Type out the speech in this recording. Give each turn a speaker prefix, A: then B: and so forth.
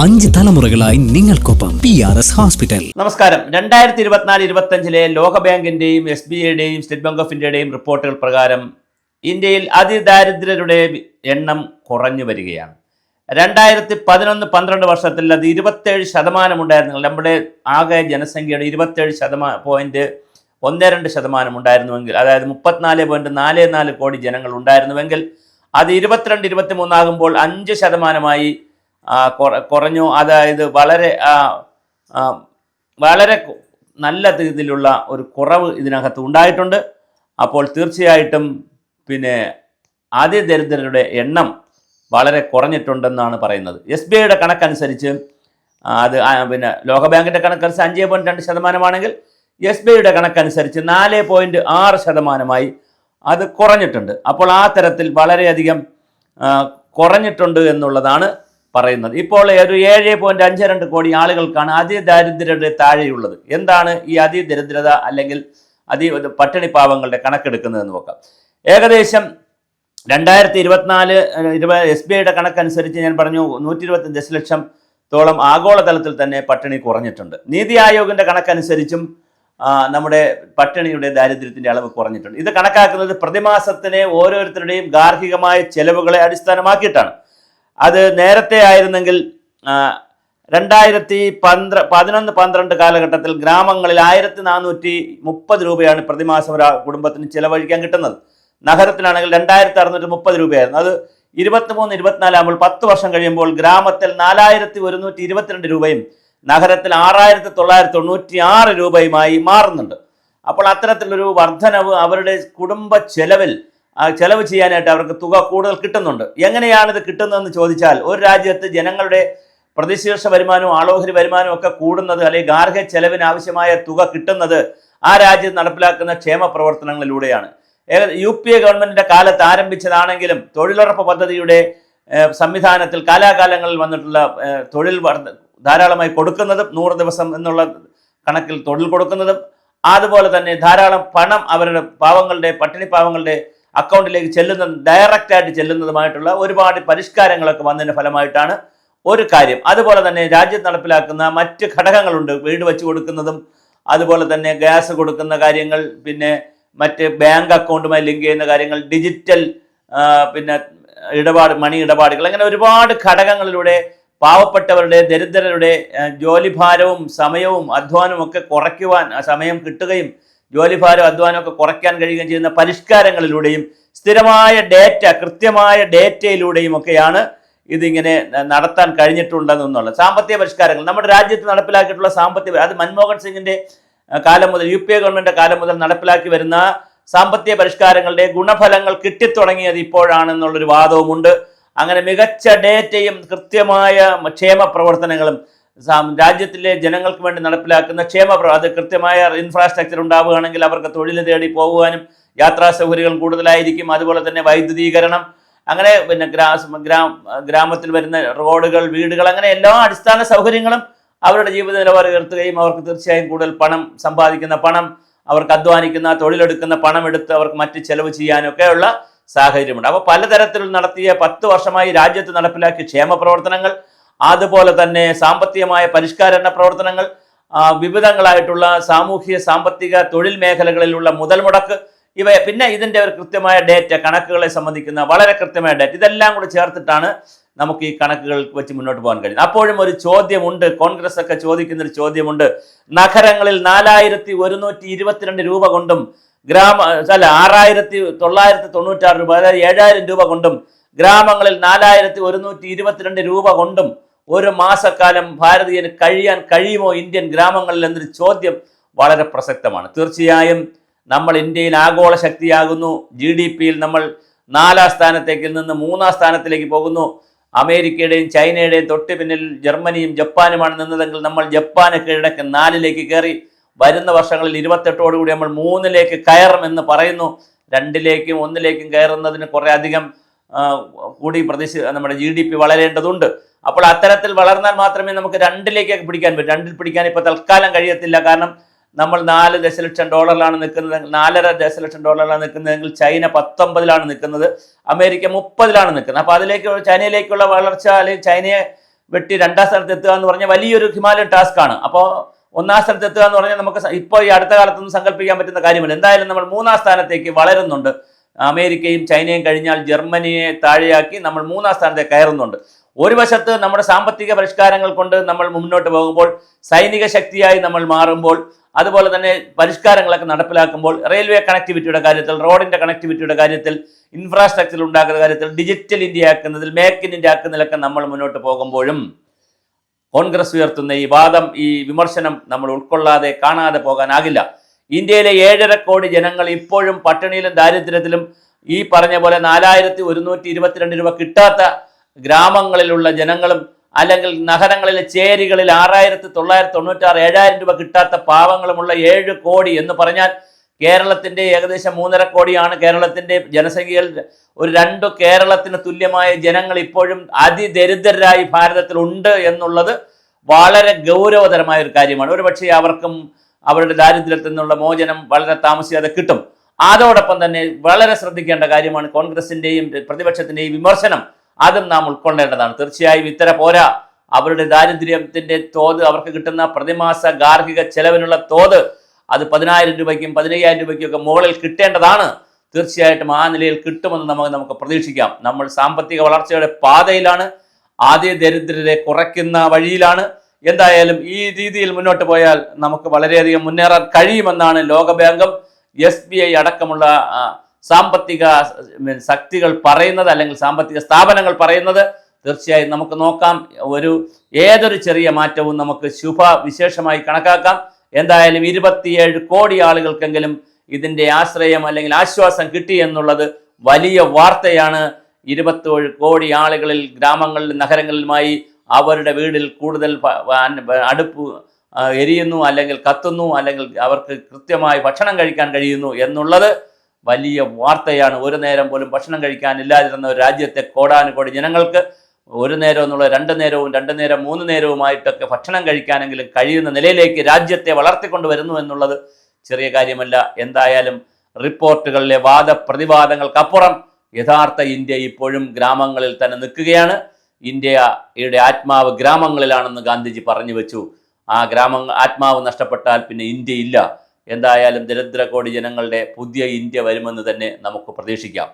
A: 5 തലമുറകളായി നിങ്ങൾക്കൊപ്പം PRS hospital.
B: നമസ്കാരം. 2024-25 ലോകബാങ്കിന്റെയും SBIയുടെയും സ്റ്റേറ്റ് ബാങ്ക് ഓഫ് ഇന്ത്യയുടെയും റിപ്പോർട്ടുകൾ പ്രകാരം ഇന്ത്യയിൽ അതിദാരിദ്ര്യരുടെ എണ്ണം കുറഞ്ഞു വരികയാണ്. 2011-12 വർഷത്തിൽ അത് 27% ഉണ്ടായിരുന്നു. നമ്മുടെ ആകെ ജനസംഖ്യയുടെ 27.12% ഉണ്ടായിരുന്നുവെങ്കിൽ, അതായത് 34.44 കോടി ജനങ്ങൾ ഉണ്ടായിരുന്നുവെങ്കിൽ, അത് 22-23 ആകുമ്പോൾ 5%-ആയി കുറഞ്ഞു. അതായത് വളരെ നല്ല രീതിയിലുള്ള ഒരു കുറവ് ഇതിനകത്ത് ഉണ്ടായിട്ടുണ്ട്. അപ്പോൾ തീർച്ചയായിട്ടും അതിദരിദ്രരുടെ എണ്ണം വളരെ കുറഞ്ഞിട്ടുണ്ടെന്നാണ് പറയുന്നത്. SBIയുടെ കണക്കനുസരിച്ച് അത് ലോകബാങ്കിൻ്റെ കണക്കനുസരിച്ച് 5.2% SBIയുടെ കണക്കനുസരിച്ച് 4.6%-ആയി അത് കുറഞ്ഞിട്ടുണ്ട്. അപ്പോൾ ആ തരത്തിൽ വളരെയധികം കുറഞ്ഞിട്ടുണ്ട് എന്നുള്ളതാണ് പറയുന്നത്. ഇപ്പോൾ ഒരു 7.52 കോടി ആളുകൾക്കാണ് അതിദാരിദ്ര്യരുടെ താഴെയുള്ളത്. എന്താണ് ഈ അതിദരിദ്രത അല്ലെങ്കിൽ പട്ടിണി പാവങ്ങളുടെ കണക്കെടുക്കുന്നതെന്ന് നോക്കാം. ഏകദേശം 2024 SBIയുടെ കണക്കനുസരിച്ച് ഞാൻ പറഞ്ഞു 125 ദശലക്ഷത്തോളം ആഗോളതലത്തിൽ തന്നെ പട്ടിണി കുറഞ്ഞിട്ടുണ്ട്. നീതി ആയോഗിൻ്റെ കണക്കനുസരിച്ചും നമ്മുടെ പട്ടിണിയുടെ ദാരിദ്ര്യത്തിൻ്റെ അളവ് കുറഞ്ഞിട്ടുണ്ട്. ഇത് കണക്കാക്കുന്നത് പ്രതിമാസത്തിന് ഓരോരുത്തരുടെയും ഗാർഹികമായ ചെലവുകളെ അടിസ്ഥാനമാക്കിയിട്ടാണ്. അത് നേരത്തെ ആയിരുന്നെങ്കിൽ 2011-12 കാലഘട്ടത്തിൽ ഗ്രാമങ്ങളിൽ 1430 രൂപയാണ് പ്രതിമാസം ഒരു കുടുംബത്തിന് ചിലവഴിക്കാൻ കിട്ടുന്നത്. നഗരത്തിലാണെങ്കിൽ 2630 രൂപയായിരുന്നു. അത് 23-24 ആകുമ്പോൾ 10 വർഷം കഴിയുമ്പോൾ ഗ്രാമത്തിൽ 4122 രൂപയും നഗരത്തിൽ 6996 രൂപയുമായി മാറുന്നുണ്ട്. അപ്പോൾ അത്തരത്തിലൊരു വർധനവ് അവരുടെ കുടുംബ ചെലവ് ചെയ്യാനായിട്ട് അവർക്ക് തുക കൂടുതൽ കിട്ടുന്നുണ്ട്. എങ്ങനെയാണ് ഇത് കിട്ടുന്നതെന്ന് ചോദിച്ചാൽ, ഒരു രാജ്യത്ത് ജനങ്ങളുടെ പ്രതിശീർഷ വരുമാനവും ആളോഹരി വരുമാനവും ഒക്കെ കൂടുന്നത്, അല്ലെങ്കിൽ ഗാർഹിക ചെലവിന് ആവശ്യമായ തുക കിട്ടുന്നത് ആ രാജ്യത്ത് നടപ്പിലാക്കുന്ന ക്ഷേമ പ്രവർത്തനങ്ങളിലൂടെയാണ്. UPA ഗവൺമെന്റിന്റെ കാലത്ത് ആരംഭിച്ചതാണെങ്കിലും തൊഴിലുറപ്പ് പദ്ധതിയുടെ സംവിധാനത്തിൽ കാലാകാലങ്ങളിൽ വന്നിട്ടുള്ള തൊഴിൽ ധാരാളമായി കൊടുക്കുന്നതും 100 ദിവസം എന്നുള്ള കണക്കിൽ തൊഴിൽ കൊടുക്കുന്നതും, അതുപോലെ തന്നെ ധാരാളം പണം അവരുടെ പട്ടിണി പാവങ്ങളുടെ അക്കൗണ്ടിലേക്ക് ചെല്ലുന്നതും ഡയറക്റ്റായിട്ട് ചെല്ലുന്നതുമായിട്ടുള്ള ഒരുപാട് പരിഷ്കാരങ്ങളൊക്കെ വന്നതിൻ്റെ ഫലമായിട്ടാണ് ഒരു കാര്യം. അതുപോലെ തന്നെ രാജ്യത്ത് നടപ്പിലാക്കുന്ന മറ്റ് ഘടകങ്ങളുണ്ട്. വീട് വെച്ച് കൊടുക്കുന്നതും, അതുപോലെ തന്നെ ഗ്യാസ് കൊടുക്കുന്ന കാര്യങ്ങൾ, മറ്റ് ബാങ്ക് അക്കൗണ്ടുമായി ലിങ്ക് ചെയ്യുന്ന കാര്യങ്ങൾ, ഡിജിറ്റൽ മണി ഇടപാടുകൾ, അങ്ങനെ ഒരുപാട് ഘടകങ്ങളിലൂടെ പാവപ്പെട്ടവരുടെ ദരിദ്രരുടെ ജോലിഭാരവും സമയവും അധ്വാനവും ഒക്കെ കുറയ്ക്കുവാൻ, സമയം കിട്ടുകയും ജോലിഭാരം അധ്വാനമൊക്കെ കുറയ്ക്കാൻ കഴിയുകയും ചെയ്യുന്ന പരിഷ്കാരങ്ങളിലൂടെയും സ്ഥിരമായ കൃത്യമായ ഡേറ്റയിലൂടെയും ഒക്കെയാണ് ഇതിങ്ങനെ നടത്താൻ കഴിഞ്ഞിട്ടുണ്ടെന്നുള്ളത്. സാമ്പത്തിക പരിഷ്കാരങ്ങൾ നമ്മുടെ രാജ്യത്ത് നടപ്പിലാക്കിയിട്ടുള്ള അത് മൻമോഹൻ സിംഗിന്റെ കാലം മുതൽ, UPA ഗവൺമെന്റിന്റെ കാലം മുതൽ നടപ്പിലാക്കി വരുന്ന സാമ്പത്തിക പരിഷ്കാരങ്ങളുടെ ഗുണഫലങ്ങൾ കിട്ടിത്തുടങ്ങിയത് ഇപ്പോഴാണെന്നുള്ളൊരു വാദവുമുണ്ട്. അങ്ങനെ മികച്ച ഡേറ്റയും കൃത്യമായ ക്ഷേമ പ്രവർത്തനങ്ങളും രാജ്യത്തിലെ ജനങ്ങൾക്ക് വേണ്ടി നടപ്പിലാക്കുന്ന അത് കൃത്യമായ ഇൻഫ്രാസ്ട്രക്ചർ ഉണ്ടാവുകയാണെങ്കിൽ അവർക്ക് തൊഴിൽ തേടി പോകുവാനും യാത്രാ സൗകര്യങ്ങൾ കൂടുതലായിരിക്കും. അതുപോലെ തന്നെ വൈദ്യുതീകരണം, അങ്ങനെ ഗ്രാമത്തിൽ വരുന്ന റോഡുകൾ, വീടുകൾ, അങ്ങനെ എല്ലാ അടിസ്ഥാന സൗകര്യങ്ങളും അവരുടെ ജീവിത നിലവാരം ഉയർത്തുകയും അവർക്ക് തീർച്ചയായും കൂടുതൽ സമ്പാദിക്കുന്ന പണം, അവർക്ക് അധ്വാനിക്കുന്ന തൊഴിലെടുക്കുന്ന പണം എടുത്ത് അവർക്ക് മറ്റ് ചെലവ് ചെയ്യാനൊക്കെയുള്ള സാഹചര്യമുണ്ട്. അപ്പോൾ പലതരത്തിൽ നടത്തിയ 10 വർഷമായി രാജ്യത്ത് നടപ്പിലാക്കിയ ക്ഷേമ പ്രവർത്തനങ്ങൾ, അതുപോലെ തന്നെ സാമ്പത്തികമായ പരിഷ്കരണ പ്രവർത്തനങ്ങൾ, വിവിധങ്ങളായിട്ടുള്ള സാമൂഹിക സാമ്പത്തിക തൊഴിൽ മേഖലകളിലുള്ള മുതൽ മുടക്ക്, ഇതിൻ്റെ ഒരു കൃത്യമായ കണക്കുകളെ സംബന്ധിക്കുന്ന വളരെ കൃത്യമായ ഇതെല്ലാം കൂടി ചേർത്തിട്ടാണ് നമുക്ക് ഈ കണക്കുകൾ വെച്ച് മുന്നോട്ട് പോകാൻ കഴിയുന്നത്. അപ്പോഴും ഒരു ചോദ്യമുണ്ട്, കോൺഗ്രസ് ഒക്കെ ചോദിക്കുന്ന ഒരു ചോദ്യമുണ്ട്. നഗരങ്ങളിൽ 4122 രൂപ കൊണ്ടും 6996 രൂപ, അതായത് 7000 രൂപ കൊണ്ടും, ഗ്രാമങ്ങളിൽ 4122 രൂപ കൊണ്ടും ഒരു മാസക്കാലം ഭാരതീയന് കഴിയാൻ കഴിയുമോ ഇന്ത്യൻ ഗ്രാമങ്ങളിൽ എന്നൊരു ചോദ്യം വളരെ പ്രസക്തമാണ്. തീർച്ചയായും നമ്മൾ ഇന്ത്യയിൽ ആഗോള ശക്തിയാകുന്നു. GDP-യിൽ നമ്മൾ 4-ാം സ്ഥാനത്തേക്ക് നിന്ന് 3-ാം സ്ഥാനത്തിലേക്ക് പോകുന്നു. അമേരിക്കയുടെയും ചൈനയുടെയും തൊട്ട് പിന്നിൽ ജർമ്മനിയും ജപ്പാനുമാണ് നിന്നതെങ്കിൽ നമ്മൾ ജപ്പാനെ കീഴടക്കി 4-ലേക്ക് കയറി. വരുന്ന വർഷങ്ങളിൽ 28ഓടുകൂടി നമ്മൾ 3-ലേക്ക് കയറുമെന്ന് പറയുന്നു. 2-ലേക്കും 1-ലേക്കും കയറുന്നതിന് കുറേ അധികം കൂടി നമ്മുടെ GDP വളരേണ്ടതുണ്ട്. അപ്പോൾ അത്തരത്തിൽ വളർന്നാൽ മാത്രമേ നമുക്ക് 2-ലേക്ക് പിടിക്കാൻ പറ്റൂ. 2-ൽ പിടിക്കാൻ ഇപ്പോൾ തൽക്കാലം കഴിയത്തില്ല. കാരണം നമ്മൾ $4 ദശലക്ഷം നിൽക്കുന്നത്, $4.5 ദശലക്ഷം നിൽക്കുന്നതെങ്കിൽ ചൈന 19-ലാണ് നിൽക്കുന്നത്, അമേരിക്ക 30-ലാണ് നിൽക്കുന്നത്. അപ്പോൾ ചൈനയിലേക്കുള്ള വളർച്ച അല്ലെങ്കിൽ ചൈനയെ വെട്ടി 2ാം സ്ഥാനത്ത് എത്തുക എന്ന് പറഞ്ഞാൽ വലിയൊരു ഹിമാലയൻ ടാസ്ക് ആണ്. അപ്പോൾ 1ാം സ്ഥാനത്ത് എത്തുക എന്ന് പറഞ്ഞാൽ നമുക്ക് ഇപ്പോൾ ഈ അടുത്ത കാലത്തൊന്നും സങ്കല്പിക്കാൻ പറ്റുന്ന കാര്യമല്ല. എന്തായാലും നമ്മൾ 3ാം സ്ഥാനത്തേക്ക് വളരുന്നുണ്ട്. അമേരിക്കയും ചൈനയും കഴിഞ്ഞാൽ ജർമ്മനിയെ താഴെയാക്കി നമ്മൾ 3ാം സ്ഥാനത്തേക്ക് കയറുന്നുണ്ട്. ഒരു വശത്ത് നമ്മുടെ സാമ്പത്തിക പരിഷ്കാരങ്ങൾ കൊണ്ട് നമ്മൾ മുന്നോട്ട് പോകുമ്പോൾ, സൈനിക ശക്തിയായി നമ്മൾ മാറുമ്പോൾ, അതുപോലെ തന്നെ പരിഷ്കാരങ്ങളൊക്കെ നടപ്പിലാക്കുമ്പോൾ, റെയിൽവേ കണക്ടിവിറ്റിയുടെ കാര്യത്തിൽ, റോഡിന്റെ കണക്ടിവിറ്റിയുടെ കാര്യത്തിൽ, ഇൻഫ്രാസ്ട്രക്ചർ ഉണ്ടാക്കുന്ന കാര്യത്തിൽ, ഡിജിറ്റൽ ഇന്ത്യ ആക്കുന്നതിൽ, മേക്ക് ഇൻ ഇന്ത്യ ആക്കുന്നതിലൊക്കെ നമ്മൾ മുന്നോട്ട് പോകുമ്പോഴും കോൺഗ്രസ് ഉയർത്തുന്ന ഈ വാദം, ഈ വിമർശനം നമ്മൾ ഉൾക്കൊള്ളാതെ കാണാതെ പോകാനാകില്ല. ഇന്ത്യയിലെ 7.5 കോടി ജനങ്ങൾ ഇപ്പോഴും പട്ടിണിയിലും ദാരിദ്ര്യത്തിലും, ഈ പറഞ്ഞ പോലെ 4122 രൂപ കിട്ടാത്ത ഗ്രാമങ്ങളിലുള്ള ജനങ്ങളും, അല്ലെങ്കിൽ നഗരങ്ങളിലെ ചേരികളിൽ 6996 7,000 രൂപ കിട്ടാത്ത പാവങ്ങളുമുള്ള 7 കോടി എന്ന് പറഞ്ഞാൽ കേരളത്തിന്റെ ഏകദേശം 3.5 കോടിയാണ്. കേരളത്തിന്റെ ജനസംഖ്യയിൽ ഒരു 2 കേരളത്തിന് തുല്യമായ ജനങ്ങൾ ഇപ്പോഴും അതിദരിദ്രരായി ഭാരതത്തിൽ ഉണ്ട് എന്നുള്ളത് വളരെ ഗൗരവതരമായ ഒരു കാര്യമാണ്. ഒരുപക്ഷെ അവർക്കും അവരുടെ ദാരിദ്ര്യത്തിൽ നിന്നുള്ള മോചനം വളരെ താമസിയാതെ കിട്ടും. അതോടൊപ്പം തന്നെ വളരെ ശ്രദ്ധിക്കേണ്ട കാര്യമാണ് കോൺഗ്രസിന്റെയും പ്രതിപക്ഷത്തിന്റെയും വിമർശനം. അതും നാം ഉൾക്കൊള്ളേണ്ടതാണ്. തീർച്ചയായും ഇത്തര പോരാ. അവരുടെ ദാരിദ്ര്യത്തിന്റെ തോത്, അവർക്ക് കിട്ടുന്ന പ്രതിമാസ ഗാർഹിക ചെലവിനുള്ള തോത്, അത് 10,000 രൂപയ്ക്കും 15,000 രൂപയ്ക്കും ഒക്കെ മുകളിൽ കിട്ടേണ്ടതാണ്. തീർച്ചയായിട്ടും ആ നിലയിൽ കിട്ടുമെന്ന് നമുക്ക് പ്രതീക്ഷിക്കാം. നമ്മൾ സാമ്പത്തിക വളർച്ചയുടെ പാതയിലാണ്, ആദ്യ ദരിദ്രരെ കുറയ്ക്കുന്ന വഴിയിലാണ്. എന്തായാലും ഈ രീതിയിൽ മുന്നോട്ട് പോയാൽ നമുക്ക് വളരെയധികം മുന്നേറാൻ കഴിയുമെന്നാണ് ലോകബാങ്കും SBI അടക്കമുള്ള സാമ്പത്തിക ശക്തികൾ പറയുന്നത്, അല്ലെങ്കിൽ സാമ്പത്തിക സ്ഥാപനങ്ങൾ പറയുന്നത്. തീർച്ചയായും നമുക്ക് നോക്കാം. ഏതൊരു ചെറിയ മാറ്റവും നമുക്ക് ശുഭവിശേഷമായി കണക്കാക്കാം. എന്തായാലും 27 കോടി ആളുകൾക്കെങ്കിലും ഇതിൻ്റെ ആശ്രയം അല്ലെങ്കിൽ ആശ്വാസം കിട്ടി എന്നുള്ളത് വലിയ വാർത്തയാണ്. 27 കോടി ആളുകളിൽ ഗ്രാമങ്ങളിലും നഗരങ്ങളിലുമായി അവരുടെ വീടിൽ കൂടുതൽ അടുപ്പ് എരിയുന്നു, അല്ലെങ്കിൽ കത്തുന്നു, അല്ലെങ്കിൽ അവർക്ക് കൃത്യമായി ഭക്ഷണം കഴിക്കാൻ കഴിയുന്നു എന്നുള്ളത് വലിയ വാർത്തയാണ്. ഒരു നേരം പോലും ഭക്ഷണം കഴിക്കാനില്ലാതിരുന്ന ഒരു രാജ്യത്തെ കോടാനുകോടി ജനങ്ങൾക്ക് ഒരു നേരം എന്നുള്ള 2 നേരവും 2 നേരം 3 നേരവുമായിട്ടൊക്കെ ഭക്ഷണം കഴിക്കാനെങ്കിലും കഴിയുന്ന നിലയിലേക്ക് രാജ്യത്തെ വളർത്തിക്കൊണ്ട് വരുന്നു എന്നുള്ളത് ചെറിയ കാര്യമല്ല. എന്തായാലും റിപ്പോർട്ടുകളിലെ വാദപ്രതിവാദങ്ങൾക്കപ്പുറം യഥാർത്ഥ ഇന്ത്യ ഇപ്പോഴും ഗ്രാമങ്ങളിൽ തന്നെ നിൽക്കുകയാണ്. ഇന്ത്യയുടെ ആത്മാവ് ഗ്രാമങ്ങളിലാണെന്ന് ഗാന്ധിജി പറഞ്ഞു വെച്ചു. ആ ആത്മാവ് നഷ്ടപ്പെട്ടാൽ പിന്നെ ഇന്ത്യ ഇല്ല. എന്തായാലും ദരിദ്ര കോടി ജനങ്ങളുടെ പുതിയ ഇന്ത്യ വരുമെന്ന് തന്നെ നമുക്ക് പ്രതീക്ഷിക്കാം.